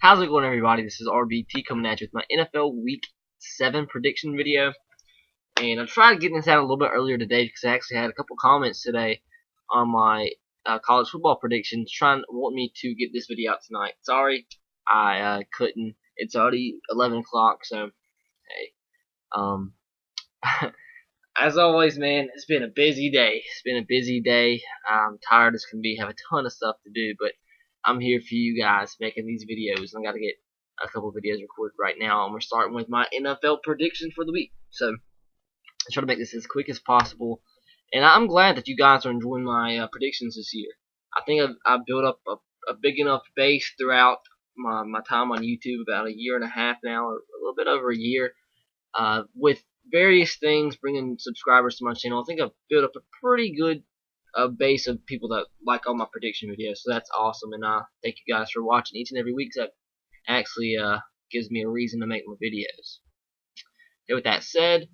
How's it going, everybody? This is RBT coming at you with my NFL Week 7 prediction video. And I tried to get this out a little bit earlier today because I actually had a couple comments today on my college football predictions wanting me to get this video out tonight. Sorry, I couldn't. It's already 11 o'clock, so hey. As always, man, it's been a busy day. I'm tired as can be, have a ton of stuff to do, but I'm here for you guys making these videos. I got to get a couple videos recorded right now, and we're starting with my NFL prediction for the week. So I try to make this as quick as possible, and I'm glad that you guys are enjoying my predictions this year. I think I've built up a big enough base throughout my time on YouTube, about a year and a half now, or a little bit over a year, with various things, bringing subscribers to my channel. I think I've built up a pretty good base of people that like all my prediction videos, so that's awesome. And thank you guys for watching each and every week. That actually gives me a reason to make my videos. Okay, with that said,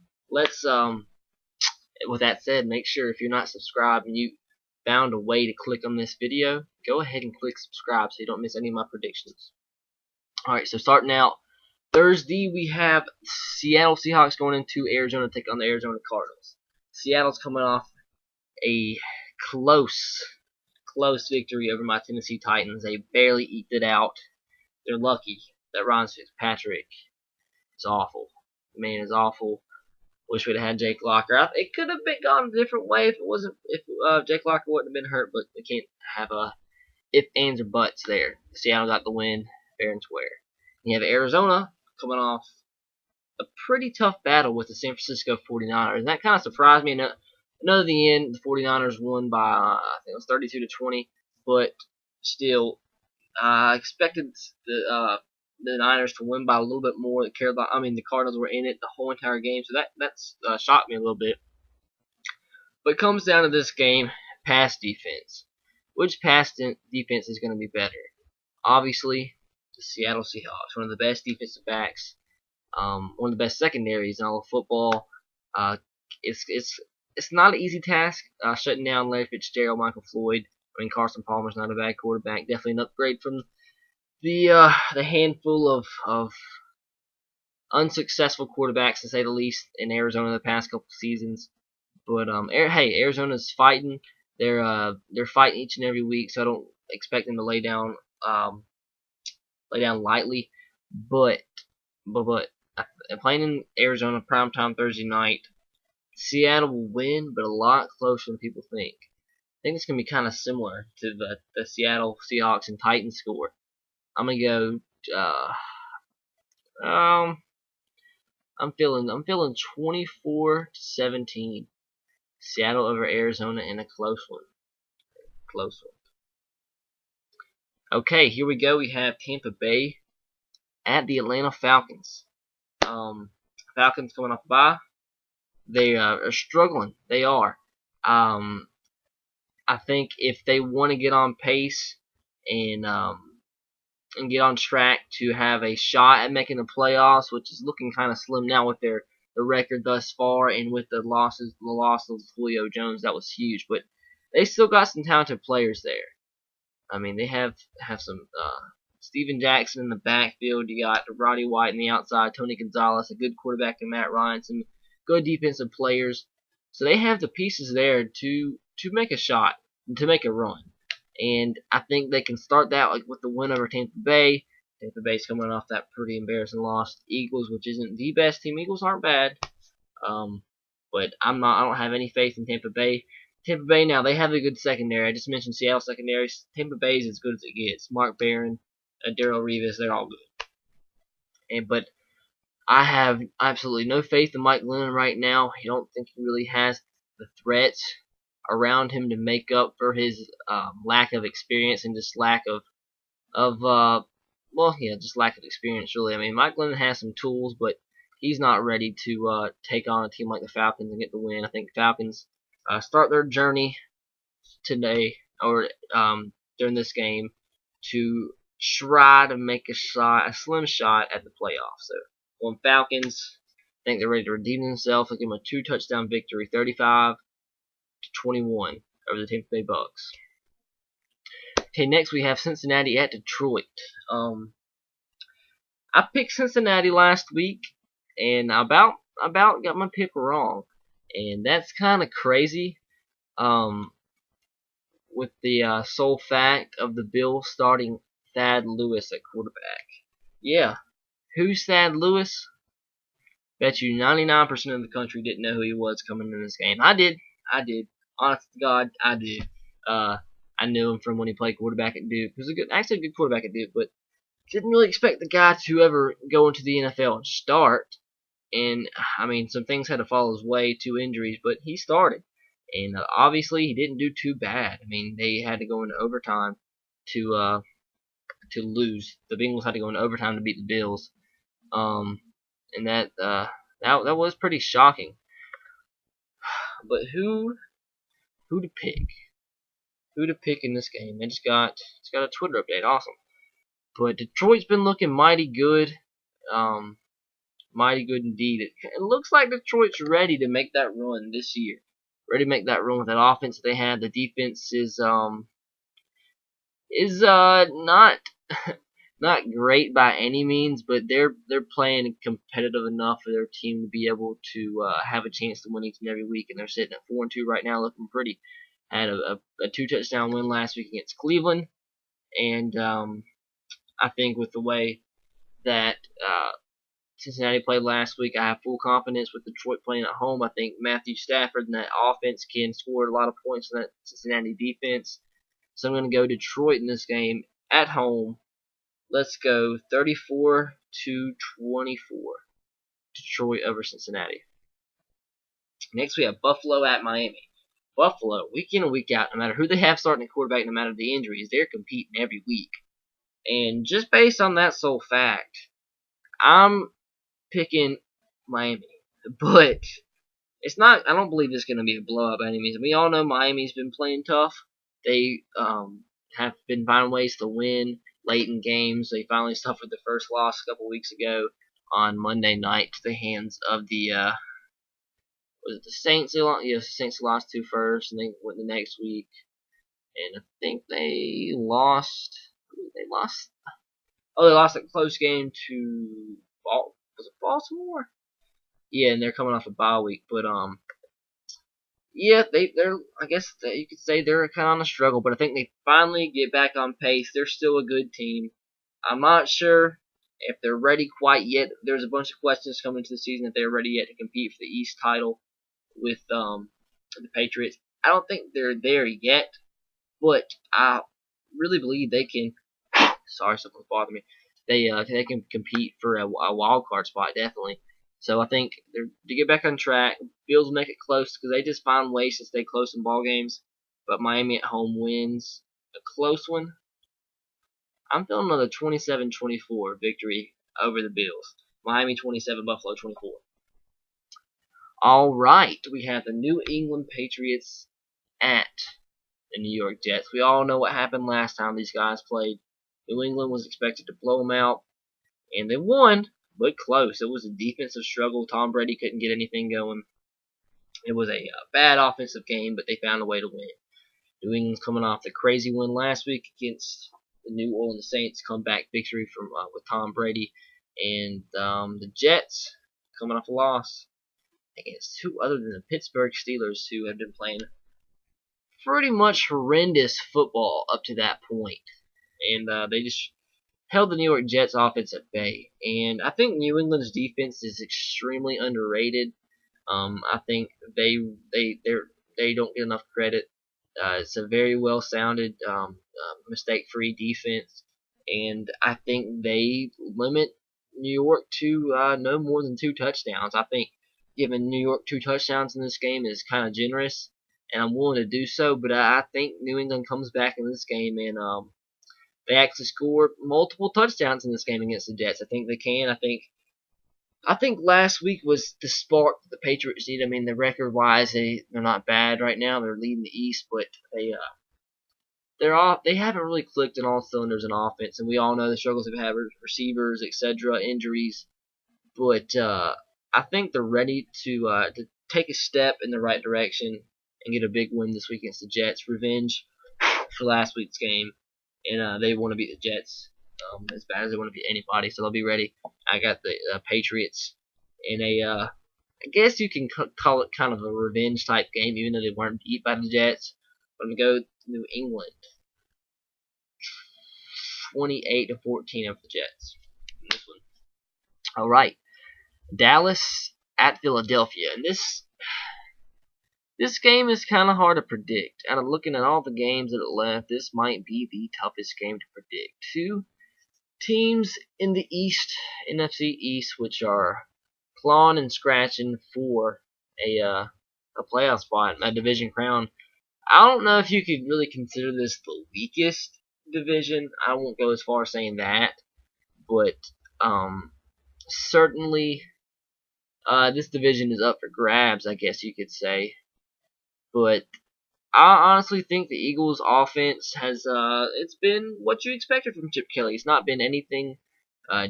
make sure if you're not subscribed and you found a way to click on this video, go ahead and click subscribe so you don't miss any of my predictions. Alright, so starting out Thursday, we have Seattle Seahawks going into Arizona to take on the Arizona Cardinals. Seattle's coming off a close victory over my Tennessee Titans. They barely eked it out. They're lucky that Ron Fitzpatrick is awful. The man is awful. Wish we'd have had Jake Locker. It could have gone a different way if Jake Locker wouldn't have been hurt, but they can't have if, ands, or buts there. Seattle got the win fair and square. You have Arizona coming off a pretty tough battle with the San Francisco 49ers. And that kind of surprised me. I know at the end, the 49ers won by, I think it was 32-20. But still, I expected the Niners to win by a little bit more. The Cardinals were in it the whole entire game. So that's shocked me a little bit. But it comes down to this game, pass defense. Which pass defense is going to be better? Obviously, the Seattle Seahawks, one of the best defensive backs, one of the best secondaries in all of football. It's not an easy task shutting down Larry Fitzgerald, Michael Floyd. Carson Palmer's not a bad quarterback. Definitely an upgrade from the handful of unsuccessful quarterbacks, to say the least, in Arizona the past couple seasons. But hey, Arizona's fighting. They're fighting each and every week, so I don't expect them to lay down lightly, but playing in Arizona primetime Thursday night, Seattle will win, but a lot closer than people think. I think it's gonna be kind of similar to the Seattle Seahawks and Titans score. I'm gonna go. I'm feeling 24-17. Seattle over Arizona in a close one. Okay, here we go. We have Tampa Bay at the Atlanta Falcons. Falcons coming off a bye. They are struggling. They are. I think if they want to get on pace and get on track to have a shot at making the playoffs, which is looking kind of slim now with their record thus far, and with the loss of Julio Jones, that was huge. But they still got some talented players there. I mean, they have some Steven Jackson in the backfield. You got Roddy White in the outside, Tony Gonzalez, a good quarterback, and Matt Ryan, some good defensive players. So they have the pieces there to make a shot, to make a run. And I think they can start that like with the win over Tampa Bay. Tampa Bay's coming off that pretty embarrassing loss to Eagles, which isn't the best team. Eagles aren't bad, but I don't have any faith in Tampa Bay. Tampa Bay now, they have a good secondary. I just mentioned Seattle secondary. Tampa Bay is as good as it gets. Mark Barron, Darrelle Revis, they're all good. But I have absolutely no faith in Mike Glennon right now. I don't think he really has the threats around him to make up for his lack of experience and just lack of just lack of experience, really. I mean, Mike Glennon has some tools, but he's not ready to take on a team like the Falcons and get the win. I think Falcons start their journey today, or during this game, to try to make a slim shot at the playoffs. So, on Falcons, I think they're ready to redeem themselves. I'll give them a 2-touchdown victory, 35-21 over the Tampa Bay Bucks. Okay, next we have Cincinnati at Detroit. I picked Cincinnati last week, and about got my pick wrong, and that's kind of crazy. Um, with the sole fact of the Bills starting Thad Lewis at quarterback. Yeah, who's Thad Lewis? Bet you 99% of the country didn't know who he was coming in this game. I did. I did. Honest to God, I did. Uh, I knew him from when he played quarterback at Duke. He was actually a good quarterback at Duke, but didn't really expect the guy to ever go into the NFL and start. And I mean, some things had to fall his way, 2 injuries, but he started. And obviously, he didn't do too bad. I mean, they had to go into overtime to lose. The Bengals had to go into overtime to beat the Bills. And that was pretty shocking. But who to pick? Who to pick in this game? It's got a Twitter update. Awesome. But Detroit's been looking mighty good. Mighty good indeed. It looks like Detroit's ready to make that run this year. Ready to make that run with that offense they have. The defense is not not great by any means, but they're playing competitive enough for their team to be able to have a chance to win each and every week. And they're sitting at 4-2 right now, looking pretty. Had a 2-touchdown win last week against Cleveland, and I think with the way that Cincinnati played last week, I have full confidence with Detroit playing at home. I think Matthew Stafford and that offense can score a lot of points in that Cincinnati defense. So I'm going to go Detroit in this game at home. Let's go 34-24. Detroit over Cincinnati. Next we have Buffalo at Miami. Buffalo, week in and week out, no matter who they have starting at quarterback, no matter the injuries, they're competing every week. And just based on that sole fact, I'm picking Miami. But it's not. I don't believe it's going to be a blowout by any means. We all know Miami's been playing tough. They have been finding ways to win late in games. They finally suffered the first loss a couple weeks ago on Monday night to the hands of the was it the Saints? The Saints lost 2 first, and they went the next week. And I think they lost. They lost. Oh, they lost a close game to was it Baltimore? Yeah, and they're coming off a bye week, but yeah, they're I guess you could say they're kind of on a struggle, but I think they finally get back on pace. They're still a good team. I'm not sure if they're ready quite yet. There's a bunch of questions coming into the season if they're ready yet to compete for the East title with the Patriots. I don't think they're there yet, but I really believe they can. Sorry, something's bothering me. They can compete for a wild card spot definitely. So I think to get back on track, Bills will make it close because they just find ways to stay close in ball games. But Miami at home wins a close one. I'm feeling another 27-24 victory over the Bills. Miami 27, Buffalo 24. All right, we have the New England Patriots at the New York Jets. We all know what happened last time these guys played. New England was expected to blow them out, and they won, but close. It was a defensive struggle. Tom Brady couldn't get anything going. It was a bad offensive game, but they found a way to win. New England's coming off the crazy win last week against the New Orleans Saints, comeback victory from with Tom Brady, and the Jets coming off a loss against who other than the Pittsburgh Steelers, who had been playing pretty much horrendous football up to that point. And they just held the New York Jets offense at bay. And I think New England's defense is extremely underrated. I think they don't get enough credit. It's a very well-sounded, mistake-free defense, and I think they limit New York to no more than 2 touchdowns. I think giving New York 2 touchdowns in this game is kind of generous, and I'm willing to do so. But I think New England comes back in this game and they actually score multiple touchdowns in this game against the Jets. I think they can. I think last week was the spark that the Patriots need. I mean, the record-wise, they're not bad right now. They're leading the East, but they haven't really clicked in all cylinders in offense, and we all know the struggles they've had with receivers, etc., injuries. But I think they're ready to take a step in the right direction and get a big win this week against the Jets. Revenge for last week's game, and they want to beat the Jets as bad as they want to beat anybody, so they'll be ready. I got the Patriots in a, I guess you can call it kind of a revenge type game, even though they weren't beat by the Jets. I'm gonna go to New England, 28-14 of the Jets. In this one. All right, Dallas at Philadelphia, and this game is kind of hard to predict. And I'm looking at all the games that are left. This might be the toughest game to predict. Two teams in the East, NFC East, which are clawing and scratching for a playoff spot, a division crown. I don't know if you could really consider this the weakest division. I won't go as far as saying that, but certainly this division is up for grabs, I guess you could say. But I honestly think the Eagles' offense has it's been what you expected from Chip Kelly. It's not been anything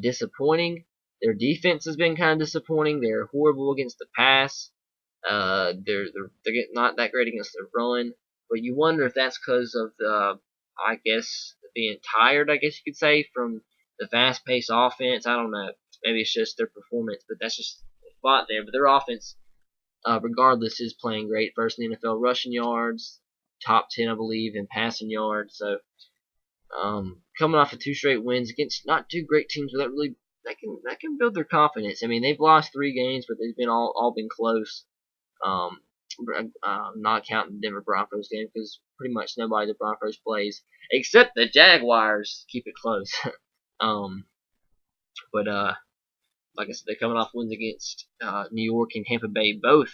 disappointing. Their defense has been kind of disappointing. They're horrible against the pass. They're not that great against the run. But you wonder if that's because of the, I guess, being tired, I guess you could say, from the fast-paced offense. I don't know. Maybe it's just their performance, but that's just a spot there. But their offense, regardless, is playing great. First in the NFL rushing yards, top 10, I believe, in passing yards. So, coming off of 2 straight wins against not 2 great teams, but that can build their confidence. I mean, they've lost 3 games, but they've been all been close. Not counting the Denver Broncos game, because pretty much nobody the Broncos plays except the Jaguars keep it close. But like I said, they're coming off wins against New York and Tampa Bay, both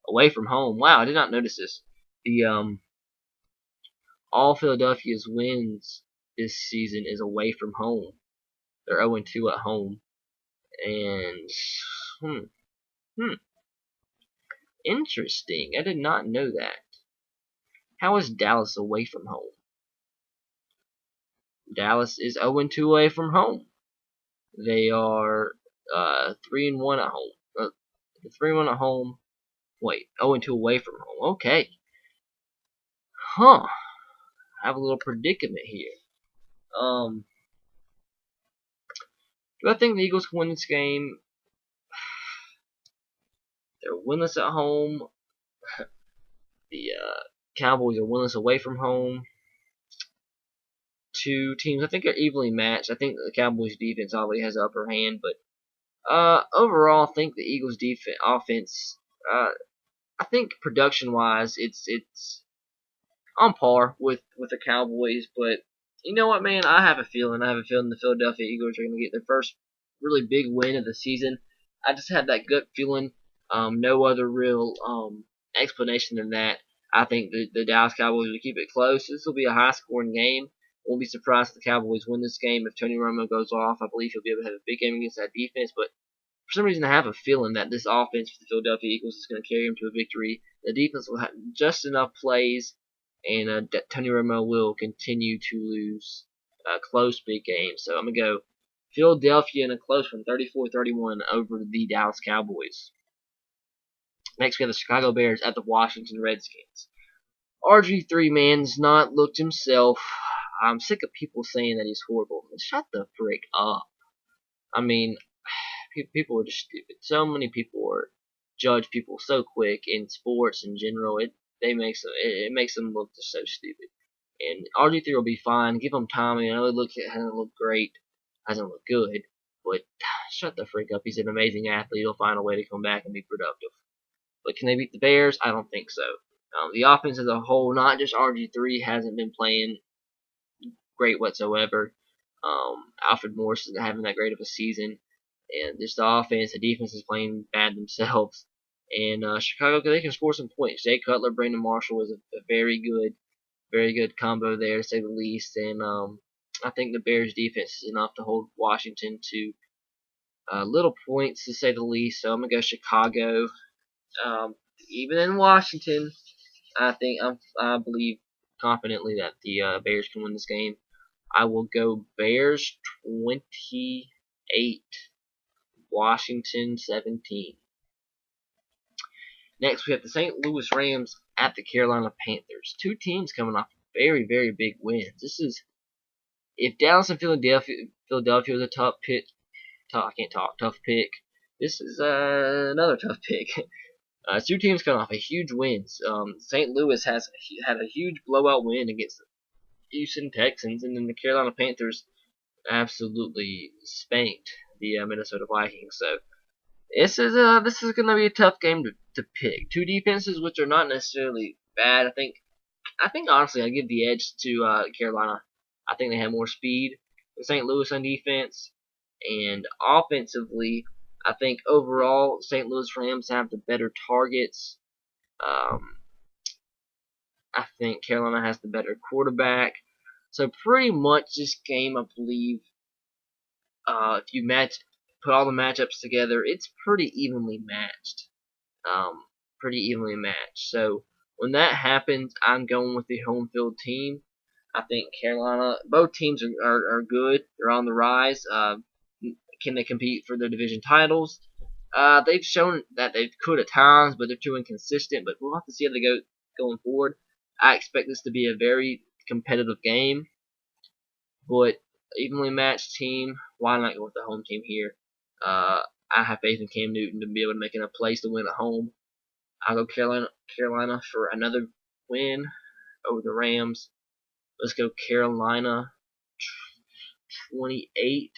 away from home. Wow, I did not notice this. The all Philadelphia's wins this season is away from home. They're 0-2 at home, and interesting. I did not know that. How is Dallas away from home? Dallas is 0-2 away from home. They are 3-1 at home. 3-1 at home. Wait, 0-2 away from home. Okay. Huh. I have a little predicament here. Do I think the Eagles can win this game? They're winless at home. The Cowboys are winless away from home. 2 teams, I think, are evenly matched. I think the Cowboys' defense already has the upper hand, but overall, I think the Eagles' offense. I think production-wise, it's on par with the Cowboys. But you know what, man? I have a feeling the Philadelphia Eagles are going to get their first really big win of the season. I just have that gut feeling. No other real explanation than that. I think the Dallas Cowboys will keep it close. This will be a high-scoring game. Won't be surprised if the Cowboys win this game. If Tony Romo goes off, I believe he'll be able to have a big game against that defense. But for some reason, I have a feeling that this offense for the Philadelphia Eagles is going to carry them to a victory. The defense will have just enough plays, and Tony Romo will continue to lose close big games. So I'm going to go Philadelphia in a close one, 34-31 over the Dallas Cowboys. Next, we have the Chicago Bears at the Washington Redskins. RG3, man's not looked himself. I'm sick of people saying that he's horrible. Shut the frick up. I mean, people are just stupid. So many people judge people so quick in sports in general. It makes them look just so stupid. And RG3 will be fine. Give him time. I know it hasn't looked great, hasn't looked good, but shut the frick up. He's an amazing athlete. He'll find a way to come back and be productive. But can they beat the Bears? I don't think so. The offense as a whole, not just RG3, hasn't been playing great whatsoever. Alfred Morris isn't having that great of a season. And just the offense, the defense is playing bad themselves. And Chicago, they can score some points. Jay Cutler, Brandon Marshall is a very good combo there, to say the least. And I think the Bears' defense is enough to hold Washington to little points, to say the least. So I'm going to go Chicago. Even in Washington, I believe confidently that the Bears can win this game. I will go Bears 28, Washington 17. Next, we have the St. Louis Rams at the Carolina Panthers. 2 teams coming off very, very big wins. This is if Dallas and Philadelphia was a tough pick. This is another tough pick. Two teams coming off a huge wins. St. Louis has had a huge blowout win against the Houston Texans, and then the Carolina Panthers absolutely spanked the Minnesota Vikings. So this is going to be a tough game to pick. Two defenses which are not necessarily bad. I think honestly I give the edge to Carolina. I think they have more speed than St. Louis on defense, and offensively, I think overall St. Louis Rams have the better targets. I think Carolina has the better quarterback. So pretty much this game, I believe, if you put all the matchups together, it's pretty evenly matched. So when that happens, I'm going with the home field team. I think Carolina, both teams are good. They're on the rise. Can they compete for their division titles? They've shown that they could at times, but they're too inconsistent. But we'll have to see how they go going forward. I expect this to be a very competitive game, but evenly matched team. Why not go with the home team here? I have faith in Cam Newton to be able to make enough plays to win at home. I'll go Carolina for another win over the Rams. Let's go Carolina 28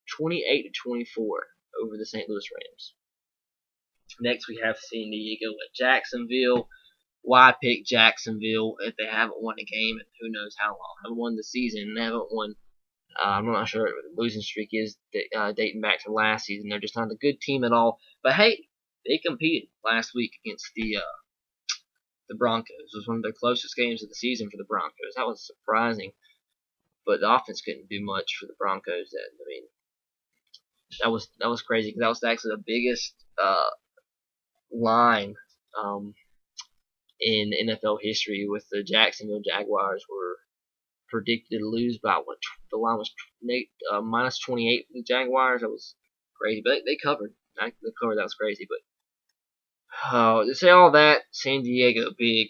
to 24 over the St. Louis Rams. Next, we have San Diego at Jacksonville. Why pick Jacksonville if they haven't won a game in who knows how long? Haven't won the season. They haven't won. I'm not sure what the losing streak is dating back to last season. They're just not a good team at all. But hey, they competed last week against the Broncos. It was one of their closest games of the season for the Broncos. That was surprising. But the offense couldn't do much for the Broncos. That was crazy because that was actually the biggest line in NFL history. With the Jacksonville Jaguars were predicted to lose by what the line was minus 28 for the Jaguars. That was crazy, but they covered. That was crazy. But to say all that, San Diego big.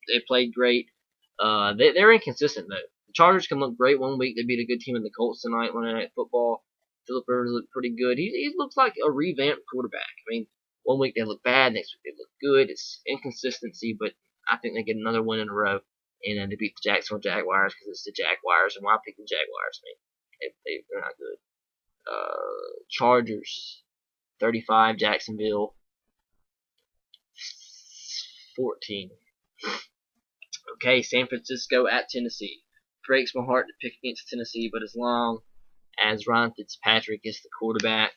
They played great. They're inconsistent though. The Chargers can look great one week. They beat a good team in the Colts tonight. Monday Night Football. Philip Rivers looked pretty good. He looks like a revamped quarterback. I mean, one week they look bad, next week they look good. It's inconsistency, but I think they get another win in a row, and then they beat the Jacksonville Jaguars because it's the Jaguars. And why pick the Jaguars? I mean, they're not good. Chargers 35, Jacksonville 14. Okay, San Francisco at Tennessee. Breaks my heart to pick against Tennessee, but as long as Ryan Fitzpatrick is the quarterback,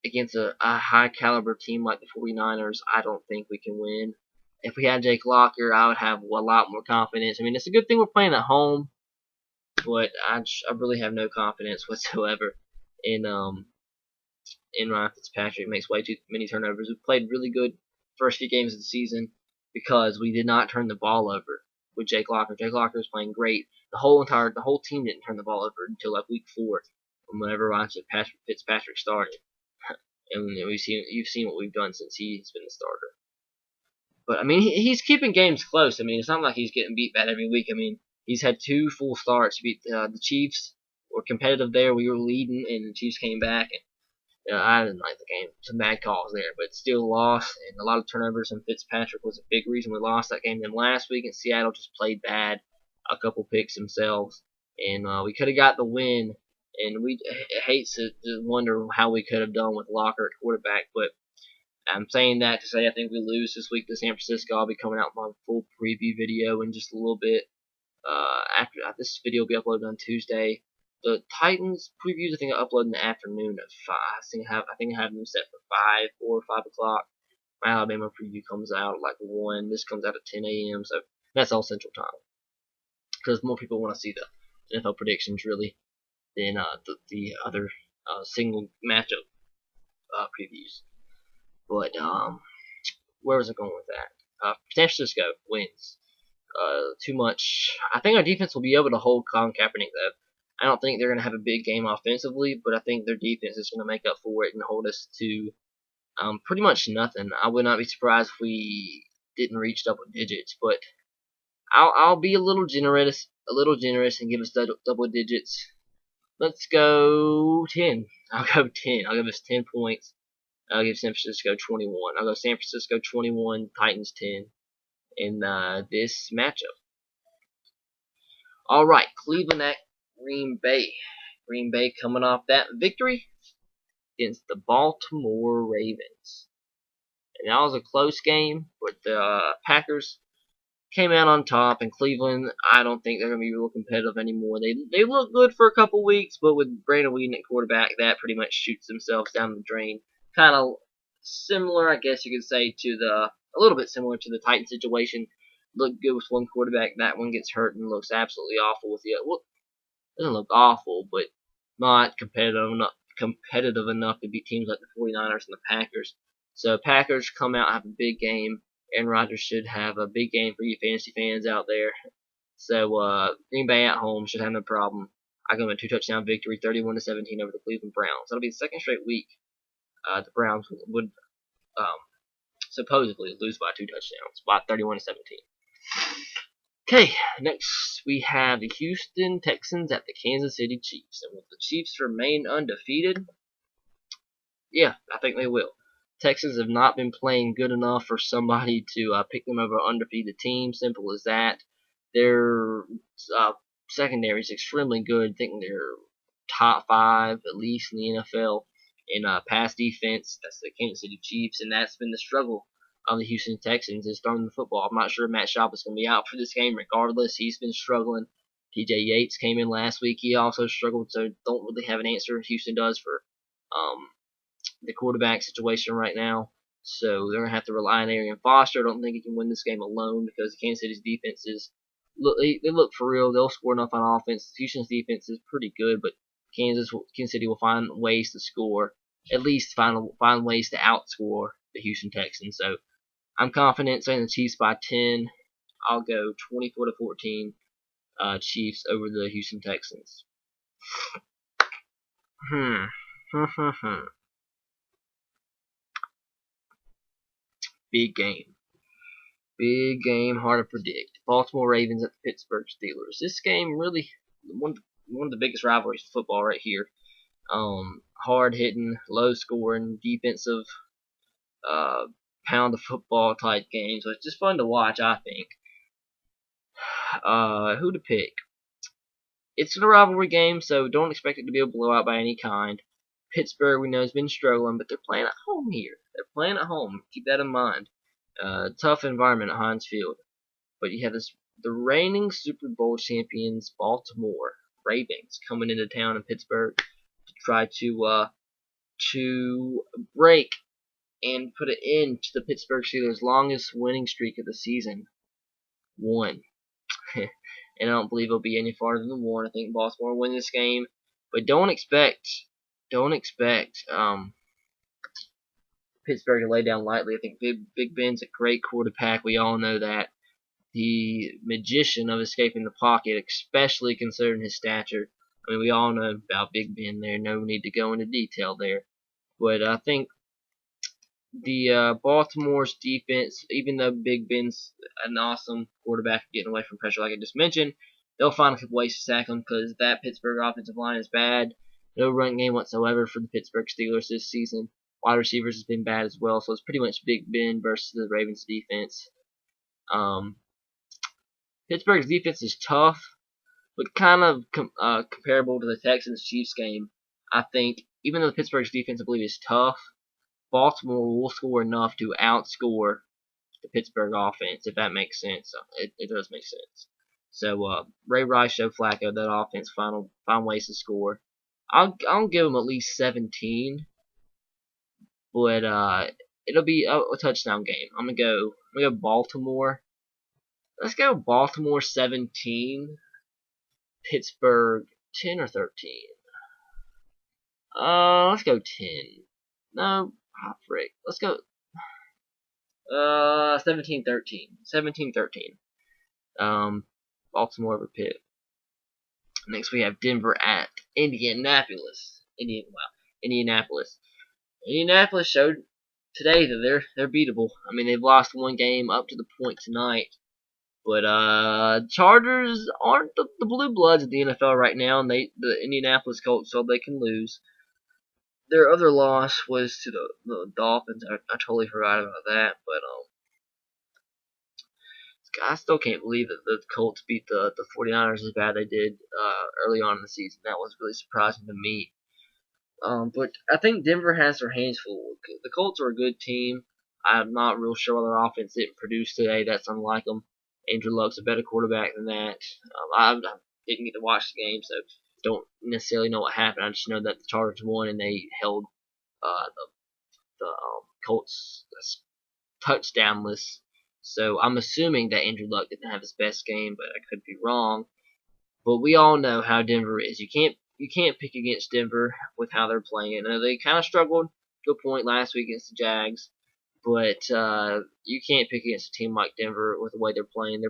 against a high caliber team like the 49ers, I don't think we can win. If we had Jake Locker, I would have a lot more confidence. I mean, it's a good thing we're playing at home, but I really have no confidence whatsoever in Ryan Fitzpatrick. Makes way too many turnovers. We played really good first few games of the season because we did not turn the ball over with Jake Locker. Jake Locker was playing great. The whole team didn't turn the ball over until like week 4, whenever Ryan Fitzpatrick started. And you've seen what we've done since he's been the starter. But I mean, he's keeping games close. I mean, it's not like he's getting beat bad every week. I mean, he's had 2 full starts. He beat the Chiefs. Were competitive there. We were leading, and the Chiefs came back. And I didn't like the game. Some bad calls there, but still lost, and a lot of turnovers. And Fitzpatrick was a big reason we lost that game. Then last week in Seattle, just played bad. A couple picks themselves, and we could have got the win. And we hate to wonder how we could have done with Locker at quarterback, but I'm saying that to say I think we lose this week to San Francisco. I'll be coming out with my full preview video in just a little bit. After this video will be uploaded on Tuesday. The Titans previews I think I upload in the afternoon at 5. I think I have them set for 4 or 5 o'clock. My Alabama preview comes out at like 1. This comes out at 10 a.m. So that's all Central Time because more people want to see the NFL predictions really than the other single matchup previews. But where was I going with that? San Francisco wins. Too much. I think our defense will be able to hold Colin Kaepernick though. I don't think they're going to have a big game offensively, but I think their defense is going to make up for it and hold us to pretty much nothing. I would not be surprised if we didn't reach double digits, but I'll be a little generous and give us double digits. Let's go 10. I'll go 10. I'll give us 10 points. I'll give San Francisco 21. I'll go San Francisco 21, Titans 10 in this matchup. All right, Cleveland at Green Bay. Green Bay coming off that victory against the Baltimore Ravens. And that was a close game, but the Packers came out on top, and Cleveland, I don't think they're going to be real competitive anymore. They look good for a couple weeks, but with Brandon Weeden at quarterback, that pretty much shoots themselves down the drain. Kind of similar, I guess you could say, a little bit similar to the Titans situation. Looked good with one quarterback, that one gets hurt and looks absolutely awful with the other. Well, doesn't look awful, but not competitive enough to beat teams like the 49ers and the Packers. So Packers come out, have a big game. Aaron Rodgers should have a big game for you fantasy fans out there. So Green Bay at home should have no problem. I go with a 2-touchdown victory, 31-17 over the Cleveland Browns. That'll be the second straight week the Browns would supposedly lose by 2 touchdowns, by 31-17. Okay, next we have the Houston Texans at the Kansas City Chiefs. And will the Chiefs remain undefeated? Yeah, I think they will. Texans have not been playing good enough for somebody to pick them over an undefeated team. Simple as that. Their secondary is extremely good. I think they're top 5 at least in the NFL in pass defense. That's the Kansas City Chiefs, and that's been the struggle of the Houston Texans is throwing the football. I'm not sure Matt Schaub is going to be out for this game regardless. He's been struggling. TJ Yates came in last week. He also struggled, so don't really have an answer. Houston does for the quarterback situation right now. So they're going to have to rely on Arian Foster. I don't think he can win this game alone because Kansas City's defenses they look for real. They'll score enough on offense. Houston's defense is pretty good, but Kansas City will find ways to score. At least find ways to outscore the Houston Texans. So I'm confident saying the Chiefs by 10. I'll go 24-14 Chiefs over the Houston Texans. Big game, hard to predict. Baltimore Ravens at the Pittsburgh Steelers. This game really one of the biggest rivalries in football right here. Hard hitting, low scoring, defensive, pound of football type games. So it's just fun to watch, I think. Who to pick? It's a rivalry game, so don't expect it to be a blowout by any kind. Pittsburgh, we know, has been struggling, but they're playing at home here. They're playing at home. Keep that in mind. Tough environment at Heinz Field. But you have the reigning Super Bowl champions, Baltimore Ravens, coming into town in Pittsburgh to try to break and put an end to the Pittsburgh Steelers' longest winning streak of the season. 1. And I don't believe it'll be any farther than 1. I think Baltimore will win this game. But don't expect Pittsburgh to lay down lightly. I think Big Ben's a great quarterback. We all know that. The magician of escaping the pocket, especially considering his stature. I mean, we all know about Big Ben there. No need to go into detail there. But I think the Baltimore's defense, even though Big Ben's an awesome quarterback getting away from pressure like I just mentioned, they'll find a couple ways to sack him because that Pittsburgh offensive line is bad. No run game whatsoever for the Pittsburgh Steelers this season. Wide receivers has been bad as well, so it's pretty much Big Ben versus the Ravens defense. Pittsburgh's defense is tough, but kind of comparable to the Texans-Chiefs game. I think even though Pittsburgh's defense, I believe, is tough, Baltimore will score enough to outscore the Pittsburgh offense, if that makes sense. It does make sense. So Ray Rice, Joe Flacco, that offense find ways to score. I'll give them at least 17, but it'll be a touchdown game. I'm gonna go Baltimore. Let's go Baltimore 17, Pittsburgh 10 or 13. Let's go 10. No, frick. Let's go 17-13. 17-13. Baltimore over Pitt. Next we have Denver at Indianapolis. Indianapolis. Indianapolis showed today that they're beatable. I mean, they've lost one game up to the point tonight. But Chargers aren't the blue bloods of the NFL right now, and the Indianapolis Colts, so they can lose. Their other loss was to the Dolphins. I totally forgot about that, but I still can't believe that the Colts beat the 49ers as bad they did early on in the season. That was really surprising to me. But I think Denver has their hands full. The Colts are a good team. I'm not real sure why their offense didn't produce today. That's unlike them. Andrew Luck's a better quarterback than that. I didn't get to watch the game, so don't necessarily know what happened. I just know that the Chargers won and they held the Colts touchdownless. So I'm assuming that Andrew Luck didn't have his best game, but I could be wrong. But we all know how Denver is. You can't pick against Denver with how they're playing. Now, they kind of struggled to a point last week against the Jags, but you can't pick against a team like Denver with the way they're playing.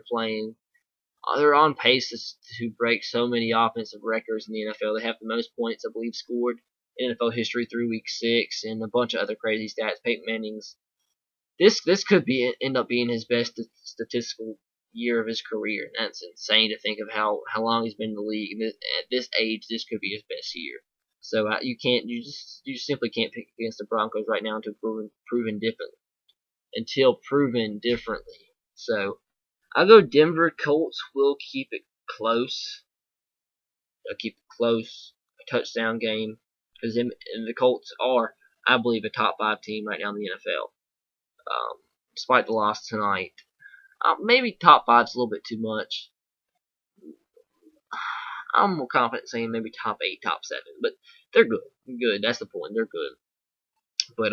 They're on pace to break so many offensive records in the NFL. They have the most points, I believe, scored in NFL history through Week 6, and a bunch of other crazy stats. Peyton Manning's this could end up being his best statistical year of his career. And that's insane to think of how long he's been in the league. And at this age, this could be his best year. So you simply can't pick against the Broncos right now until proven differently. So I'll go Denver. Colts will keep it close. They'll keep it close, a touchdown game, because the Colts are, I believe, a top 5 team right now in the NFL. Despite the loss tonight. Maybe top 5's a little bit too much. I'm more confident saying maybe top 8, top 7. But they're good. Good. That's the point. They're good. But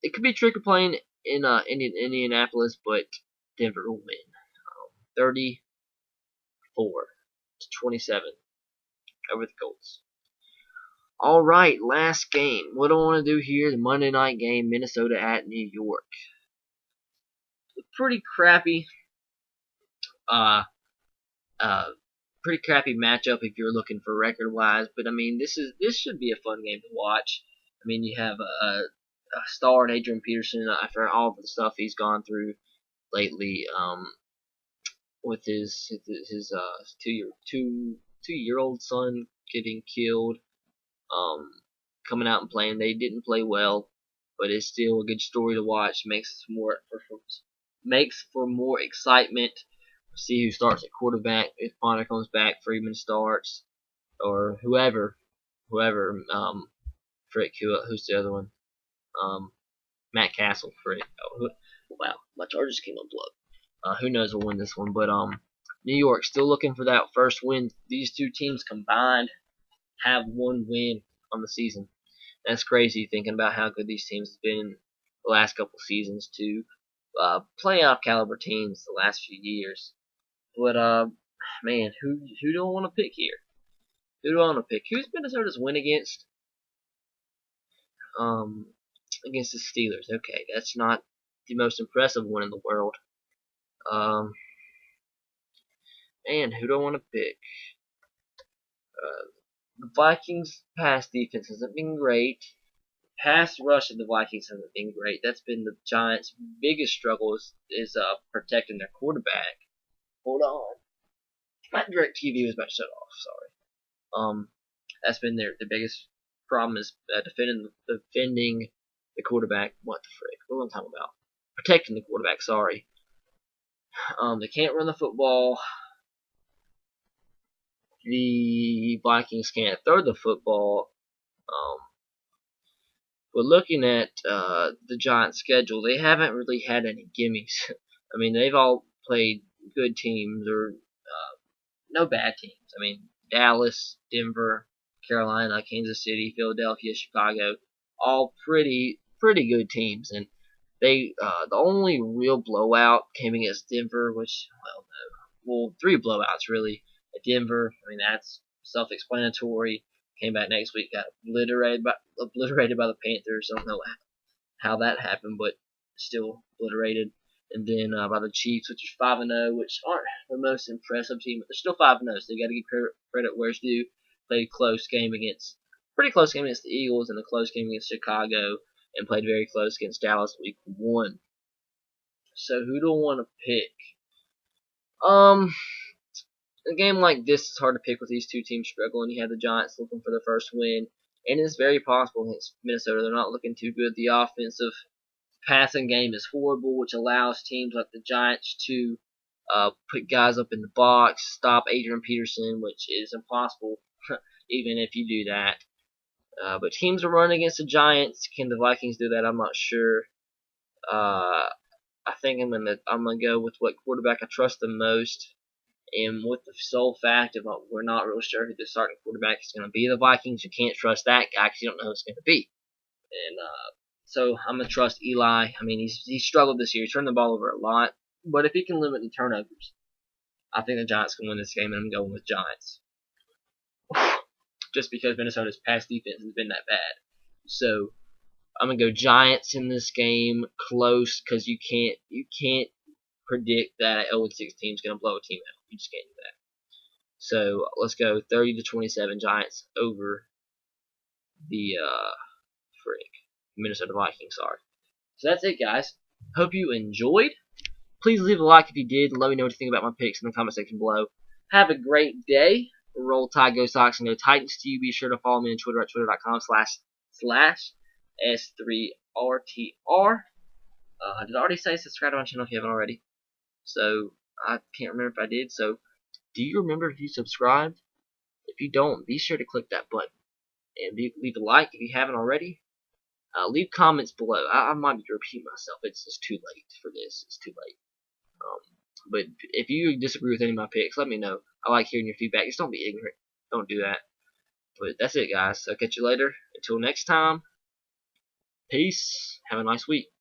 it could be tricky playing in Indianapolis, but Denver will win. 34-27 over the Colts. All right, last game. What do I want to do here? The Monday night game, Minnesota at New York. Pretty crappy matchup if you're looking for record-wise. But I mean, this should be a fun game to watch. I mean, you have a star in Adrian Peterson after all of the stuff he's gone through lately. With his 2-year-old son getting killed. Coming out and playing. They didn't play well, but it's still a good story to watch. Makes for more excitement. See who starts at quarterback. If Bonner comes back, Freeman starts, or whoever. Who's the other one? Matt Castle. Oh, wow, my Chargers came unplugged. Who knows will win this one? But New York still looking for that first win. These two teams combined have one win on the season. That's crazy thinking about how good these teams have been the last couple seasons too. Playoff caliber teams the last few years. But man, who do I want to pick here? Who do I want to pick? Who's Minnesota's win against? Against the Steelers. Okay, that's not the most impressive one in the world. Man, who do I want to pick? The Vikings pass defense hasn't been great. Pass rush of the Vikings hasn't been great. That's been the Giants' biggest struggle is protecting their quarterback. Hold on. My DirecTV was about to shut off. Sorry. That's been their biggest problem is defending the quarterback. What the frick? What am I talking about? Protecting the quarterback. Sorry. They can't run the football. The Vikings can't throw the football. But looking at the Giants' schedule, they haven't really had any gimmies. I mean, they've all played good teams or no bad teams. I mean, Dallas, Denver, Carolina, Kansas City, Philadelphia, Chicago, all pretty good teams. And the only real blowout came against Denver, which, well, 3 blowouts really. At Denver, I mean, that's self-explanatory. Came back next week, got obliterated by the Panthers. I don't know how that happened, but still obliterated. And then by the Chiefs, which is 5-0, which aren't the most impressive team, but they're still 5-0, so you got to give credit where it's due. Played a pretty close game against the Eagles, and a close game against Chicago, and played very close against Dallas week 1. So who do I want to pick? A game like this is hard to pick with these two teams struggling. You have the Giants looking for their first win, and it's very possible against Minnesota. They're not looking too good. The offensive passing game is horrible, which allows teams like the Giants to put guys up in the box, stop Adrian Peterson, which is impossible even if you do that. But teams are running against the Giants. Can the Vikings do that? I'm not sure. I think I'm gonna go with what quarterback I trust the most, and with the sole fact of we're not really sure who the starting quarterback is going to be. The Vikings, you can't trust that guy because you don't know who it's going to be. And so I'm gonna trust Eli. I mean, he's struggled this year. He's turned the ball over a lot, but if he can limit the turnovers, I think the Giants can win this game, and I'm going with Giants. Just because Minnesota's pass defense has been that bad. So I'm gonna go Giants in this game, close, because you can't predict that an 0-6 team's gonna blow a team out. You just can't do that. So let's go 30-27 Giants over the Minnesota Vikings. Sorry. So that's it, guys. Hope you enjoyed. Please leave a like if you did. Let me know what you think about my picks in the comment section below. Have a great day. Roll Tide, go Sox, and go Titans to you. Be sure to follow me on Twitter at twitter.com/S3RTR. Did I already say subscribe to my channel if you haven't already? So I can't remember if I did. So do you remember if you subscribed? If you don't, be sure to click that button and leave a like if you haven't already. Leave comments below. I might be repeating myself. It's just too late for this. It's too late. But if you disagree with any of my picks, let me know. I like hearing your feedback. Just don't be ignorant. Don't do that. But that's it, guys. I'll catch you later. Until next time, peace. Have a nice week.